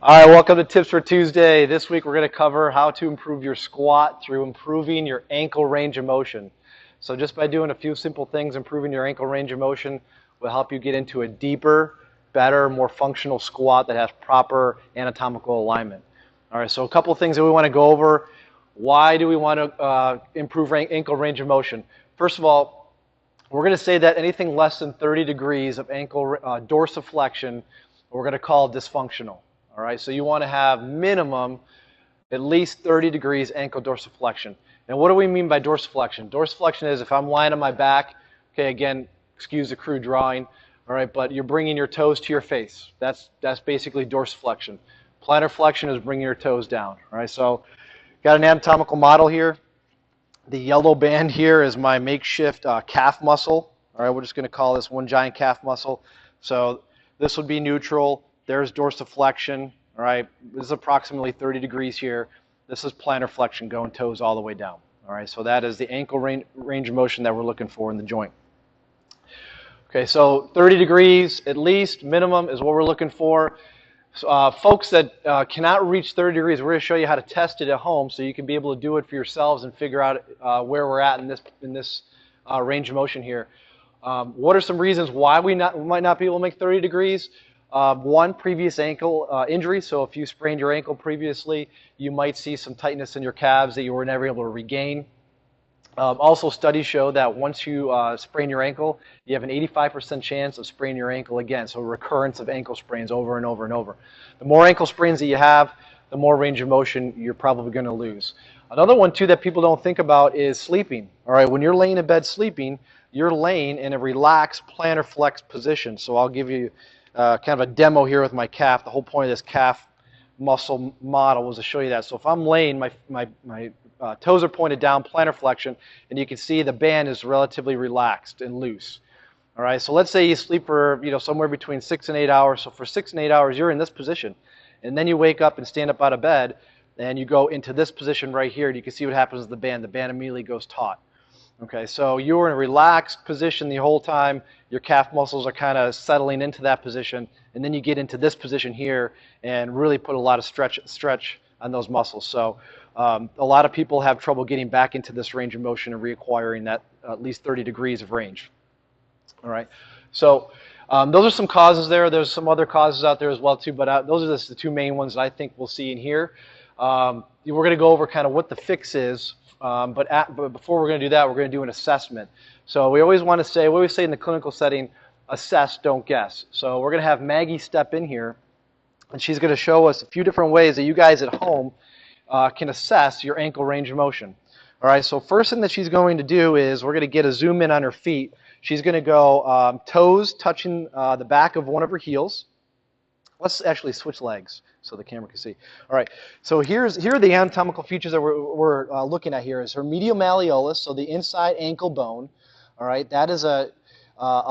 All right, welcome to Tips for Tuesday. This week we're going to cover how to improve your squat through improving your ankle range of motion. So just by doing a few simple things, improving your ankle range of motion will help you get into a deeper, better, more functional squat that has proper anatomical alignment. All right, so a couple of things that we want to go over. Why do we want to improve ankle range of motion? First of all, we're going to say that anything less than 30 degrees of ankle dorsiflexion, we're going to call dysfunctional. All right, so you want to have minimum at least 30 degrees ankle dorsiflexion. And what do we mean by dorsiflexion? Dorsiflexion is if I'm lying on my back, okay, again, excuse the crude drawing, all right, but you're bringing your toes to your face. That's basically dorsiflexion. Plantar flexion is bringing your toes down, all right? So got an anatomical model here. The yellow band here is my makeshift calf muscle. All right, we're just going to call this one giant calf muscle. So this would be neutral. There's dorsiflexion. All right, this is approximately 30 degrees here. This is plantar flexion, going toes all the way down. All right, so that is the ankle range of motion that we're looking for in the joint. Okay, so 30 degrees at least, minimum is what we're looking for. Folks that cannot reach 30 degrees, we're going to show you how to test it at home so you can be able to do it for yourselves and figure out where we're at in this range of motion here. What are some reasons why we might not be able to make 30 degrees? One, previous ankle injury. So if you sprained your ankle previously, you might see some tightness in your calves that you were never able to regain. Also, studies show that once you sprain your ankle, you have an 85% chance of spraining your ankle again, so recurrence of ankle sprains over and over and over. The more ankle sprains that you have, the more range of motion you're probably going to lose. Another one, too, that people don't think about is sleeping. All right, when you're laying in bed sleeping, you're laying in a relaxed plantar flex position. So I'll give you kind of a demo here with my calf. The whole point of this calf muscle model was to show you that. So if I'm laying, my toes are pointed down, plantar flexion, and you can see the band is relatively relaxed and loose. All right, so let's say you sleep for somewhere between 6 and 8 hours. So for 6 and 8 hours, you're in this position, and then you wake up and stand up out of bed, and you go into this position right here, and you can see what happens to the band. The band immediately goes taut. Okay, so you were in a relaxed position the whole time. Your calf muscles are kind of settling into that position, and then you get into this position here and really put a lot of stretch on those muscles. So a lot of people have trouble getting back into this range of motion and reacquiring that at least 30 degrees of range. All right, so those are some causes there. There's some other causes out there as well too, but those are just the two main ones that I think we'll see in here. We're going to go over kind of what the fix is, but before we're going to do that, we're going to do an assessment. So we always want to say, we always say in the clinical setting, assess, don't guess. So we're going to have Maggie step in here, and she's going to show us a few different ways that you guys at home can assess your ankle range of motion. All right, so first thing that she's going to do is we're going to get a zoom in on her feet. She's going to go toes touching the back of one of her heels. Let's actually switch legs so the camera can see. All right, so here are the anatomical features that we're looking at here. Is her medial malleolus, so the inside ankle bone. All right, that is a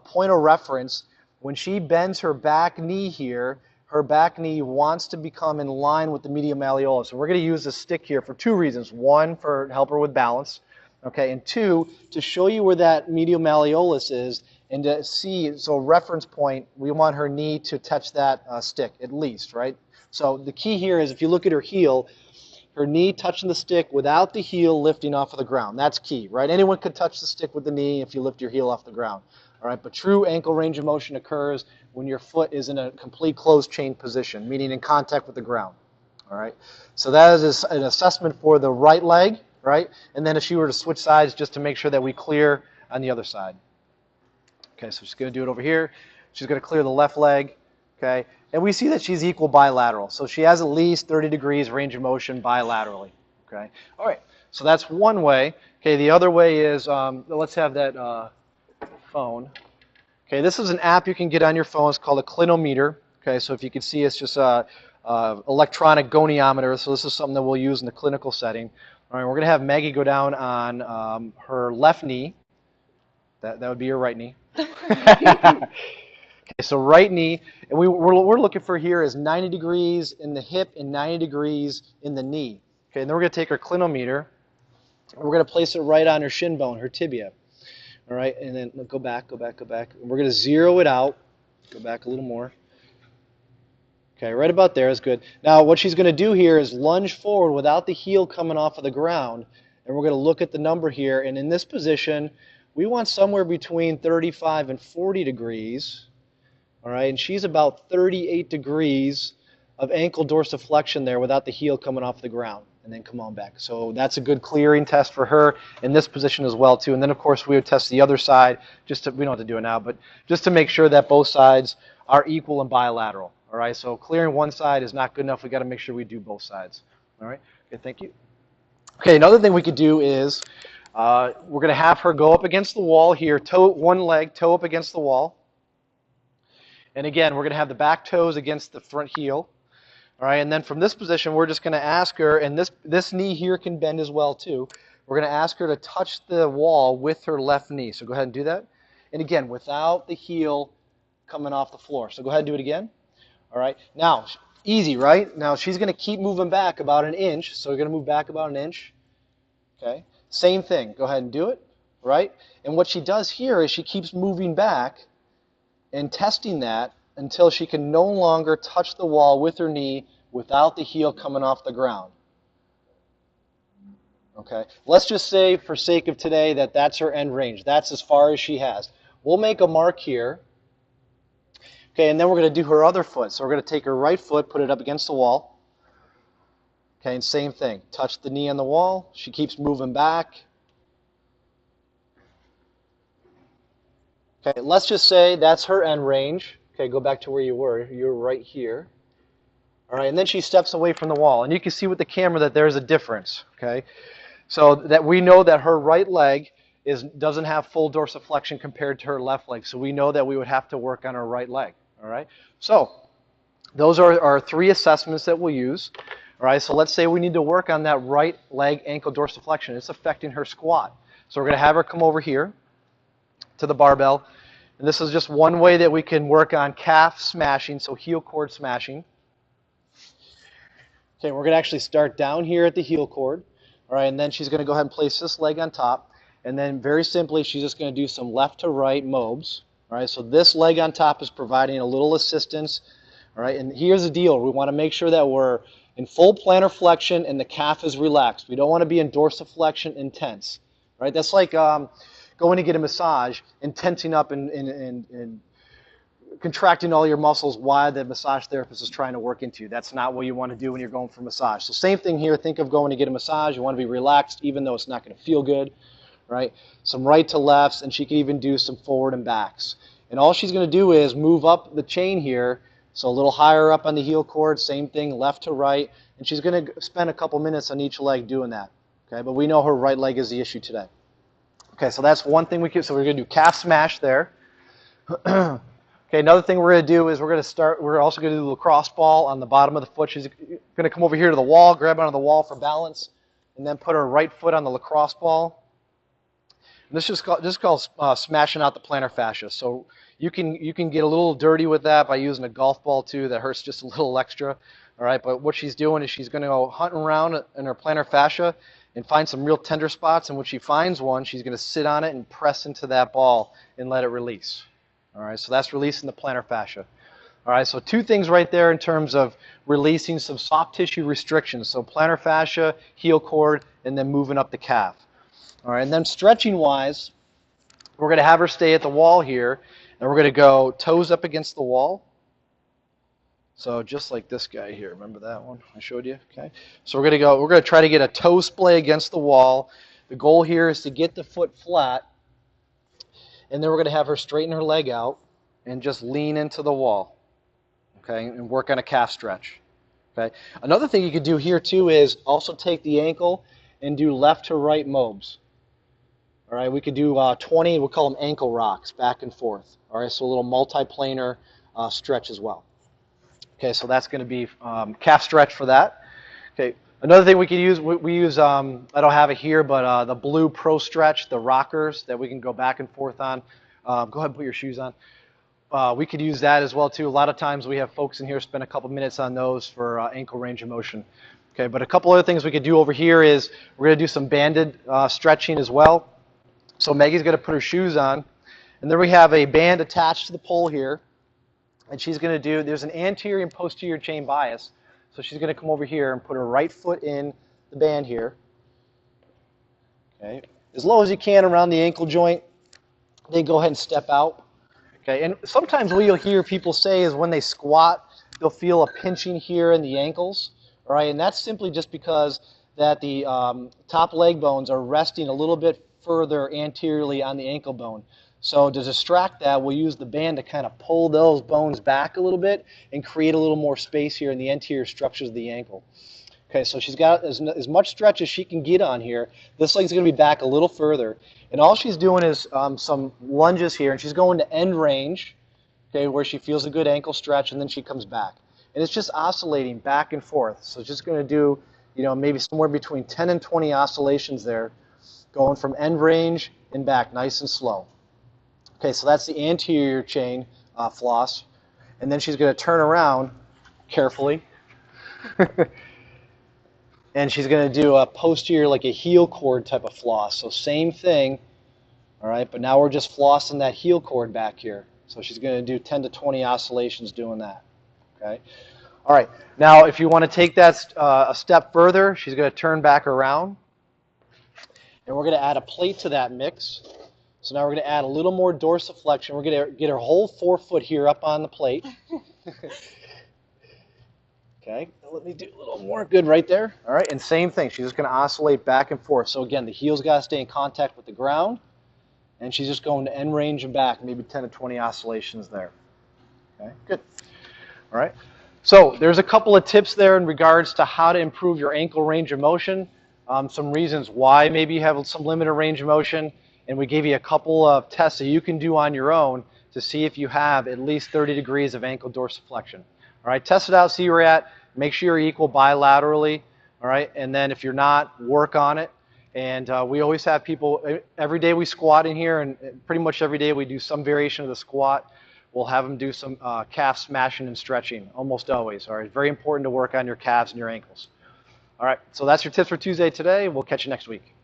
point of reference. When she bends her back knee here, her back knee wants to become in line with the medial malleolus. So we're going to use this stick here for two reasons. One, for help her with balance, okay, and two, to show you where that medial malleolus is and to see, so reference point, we want her knee to touch that stick at least, right? So the key here is if you look at her heel, her knee touching the stick without the heel lifting off of the ground. That's key, right? Anyone could touch the stick with the knee if you lift your heel off the ground. All right, but true ankle range of motion occurs when your foot is in a complete closed chain position, meaning in contact with the ground. All right, so that is an assessment for the right leg, right? And then if she were to switch sides, just to make sure that we clear on the other side. Okay, so she's going to do it over here. She's going to clear the left leg, okay? And we see that she's equal bilateral. So she has at least 30 degrees range of motion bilaterally, okay? All right, so that's one way. Okay, the other way is, let's have that phone. Okay, this is an app you can get on your phone. It's called a clinometer. Okay, so if you can see, it's just a electronic goniometer. So this is something that we'll use in the clinical setting. All right, we're going to have Maggie go down on her left knee. That would be your right knee. Okay, so right knee, and we're looking for here is 90 degrees in the hip and 90 degrees in the knee. Okay, and then we're going to take our clinometer, and we're going to place it right on her shin bone, her tibia. All right, and then go back. And we're going to zero it out. Go back a little more. Okay, right about there is good. Now what she's going to do here is lunge forward without the heel coming off of the ground, and we're going to look at the number here, and in this position we want somewhere between 35 and 40 degrees, all right, and she's about 38 degrees of ankle dorsiflexion there without the heel coming off the ground, and then come on back. So that's a good clearing test for her in this position as well too, and then of course we would test the other side, just to, we don't have to do it now, but just to make sure that both sides are equal and bilateral. All right, so clearing one side is not good enough. We've got to make sure we do both sides. All right, okay, thank you. Okay, another thing we could do is we're going to have her go up against the wall here, one leg, toe up against the wall. And again, we're going to have the back toes against the front heel. All right, and then from this position, we're just going to ask her, and this knee here can bend as well too. We're going to ask her to touch the wall with her left knee. So go ahead and do that. And again, without the heel coming off the floor. So go ahead and do it again. All right, now, easy, right? Now she's going to keep moving back about an inch, so we're going to move back about an inch. Okay, same thing. Go ahead and do it, right? And what she does here is she keeps moving back and testing that until she can no longer touch the wall with her knee without the heel coming off the ground. Okay, let's just say, for sake of today, that that's her end range. That's as far as she has. We'll make a mark here. Okay, and then we're going to do her other foot. So we're going to take her right foot, put it up against the wall. Okay, and same thing. Touch the knee on the wall. She keeps moving back. Okay, let's just say that's her end range. Okay, go back to where you were. You're right here. All right, and then she steps away from the wall. And you can see with the camera that there's a difference. Okay, so that we know that her right leg doesn't have full dorsiflexion compared to her left leg. So we know that we would have to work on her right leg. All right, so those are our three assessments that we'll use. All right, so let's say we need to work on that right leg ankle dorsiflexion. It's affecting her squat. So we're going to have her come over here to the barbell. And this is just one way that we can work on calf smashing, so heel cord smashing. Okay, we're going to actually start down here at the heel cord. All right, and then she's going to go ahead and place this leg on top. And then very simply, she's just going to do some left to right mobs. All right, so this leg on top is providing a little assistance. All right, and here's the deal. We want to make sure that we're in full plantar flexion and the calf is relaxed. We don't want to be in dorsiflexion intense. All right, that's like going to get a massage and tensing up and contracting all your muscles while the massage therapist is trying to work into you. That's not what you want to do when you're going for massage. So same thing here. Think of going to get a massage. You want to be relaxed even though it's not going to feel good. Right? Some right to lefts, and she can even do some forward and backs. And all she's going to do is move up the chain here, so a little higher up on the heel cord, same thing, left to right, and she's going to spend a couple minutes on each leg doing that. Okay, but we know her right leg is the issue today. Okay, so that's one thing we can. So we're going to do calf smash there. Okay, another thing we're going to do is we're also going to do the lacrosse ball on the bottom of the foot. She's going to come over here to the wall, grab onto the wall for balance, and then put her right foot on the lacrosse ball. This is called smashing out the plantar fascia. So you can get a little dirty with that by using a golf ball too. That hurts just a little extra. All right, but what she's doing is she's going to go hunting around in her plantar fascia and find some real tender spots. And when she finds one, she's going to sit on it and press into that ball and let it release. All right, so that's releasing the plantar fascia. All right, so two things right there in terms of releasing some soft tissue restrictions. So plantar fascia, heel cord, and then moving up the calf. All right, and then stretching-wise, we're going to have her stay at the wall here, and we're going to go toes up against the wall. So just like this guy here, remember that one I showed you? Okay. So we're going to try to get a toe splay against the wall. The goal here is to get the foot flat, and then we're going to have her straighten her leg out and just lean into the wall. Okay, and work on a calf stretch. Okay. Another thing you could do here too is also take the ankle and do left to right mobs. All right, we could do 20, we'll call them ankle rocks, back and forth. All right, so a little multiplanar stretch as well. Okay, so that's going to be calf stretch for that. Okay, another thing we could use, we use, I don't have it here, but the blue Pro Stretch, the rockers that we can go back and forth on. Go ahead and put your shoes on. We could use that as well too. A lot of times we have folks in here spend a couple minutes on those for ankle range of motion. Okay, but a couple other things we could do over here is we're going to do some banded stretching as well. So Maggie's going to put her shoes on, and then we have a band attached to the pole here. And she's going to do, there's an anterior and posterior chain bias. So she's going to come over here and put her right foot in the band here. Okay, as low as you can around the ankle joint. Then go ahead and step out. Okay, and sometimes what you'll hear people say is when they squat, they'll feel a pinching here in the ankles. All right, and that's simply just because that the top leg bones are resting a little bit further anteriorly on the ankle bone. So to distract that, we'll use the band to kind of pull those bones back a little bit and create a little more space here in the anterior structures of the ankle. Okay, so she's got as much stretch as she can get on here. This leg's going to be back a little further. And all she's doing is some lunges here, and she's going to end range, okay, where she feels a good ankle stretch, and then she comes back. And it's just oscillating back and forth. So it's just going to do, maybe somewhere between 10 and 20 oscillations there, going from end range and back, nice and slow. Okay, so that's the anterior chain floss. And then she's going to turn around carefully. And she's going to do a posterior, like a heel cord type of floss. So same thing, all right, but now we're just flossing that heel cord back here. So she's going to do 10 to 20 oscillations doing that, okay? All right, now if you want to take that a step further, she's going to turn back around. And we're going to add a plate to that mix. So now we're going to add a little more dorsiflexion. We're going to get her whole forefoot here up on the plate. Okay, let me do a little more. Good, right there. All right, and same thing. She's just going to oscillate back and forth. So again, the heel's got to stay in contact with the ground, and she's just going to end range and back, maybe 10 to 20 oscillations there. Okay, good. All right. So there's a couple of tips there in regards to how to improve your ankle range of motion. Some reasons why maybe you have some limited range of motion, and we gave you a couple of tests that you can do on your own to see if you have at least 30 degrees of ankle dorsiflexion. All right, test it out, see where you're at. Make sure you're equal bilaterally. All right, and then if you're not, work on it. And we always have people, every day we squat in here, and pretty much every day we do some variation of the squat. We'll have them do some calf smashing and stretching, almost always. All right, very important to work on your calves and your ankles. All right, so that's your tips for Tuesday today. We'll catch you next week.